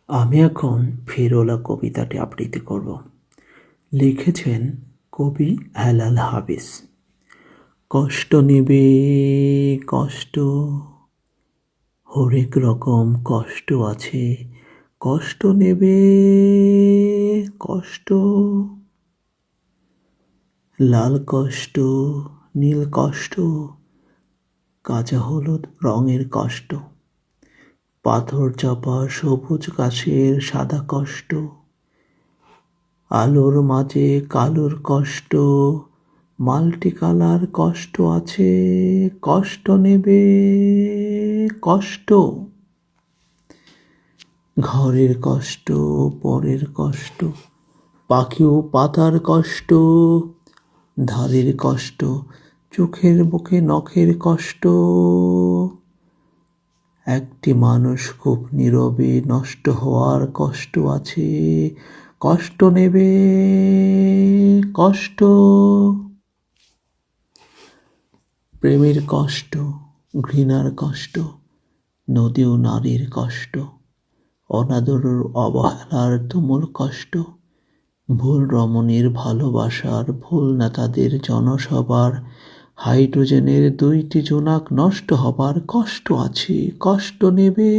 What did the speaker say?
আমি এখন ফিরোলা কবিতাটি আবৃত্তি করব। লিখেছেন কবি হেলাল হাফিজ। কষ্ট নেবে কষ্ট, হরেক রকম কষ্ট আছে। কষ্ট নেবে কষ্ট, লাল কষ্ট, নীল কষ্ট, কাঁচা হলুদ রঙের কষ্ট, পাথর চাপা সবুজ গাছের সাদা কষ্ট, আলোর মাঝে কালোর কষ্ট, মাল্টি কালার কষ্ট আছে। কষ্ট নেবে কষ্ট, ঘরের কষ্ট, পরের কষ্ট, পাখি ও পাতার কষ্ট, ধারের কষ্ট, চোখের মুখে নখের কষ্ট। একটি মানুষ খুব নীরবে নষ্ট হওয়ার কষ্ট আছে। কষ্ট নেবে কষ্ট, প্রেমের কষ্ট, ঘৃণার কষ্ট, নদী ও নারীর কষ্ট, অনাদর অবহেলার তুমুল কষ্ট, ভুল রমণীর ভালোবাসার, ভুল নেতাদের জনসভার, হাইড্রোজেনের 2টি জোনাক নষ্ট হবার কষ্ট আছে। কষ্ট নেবে।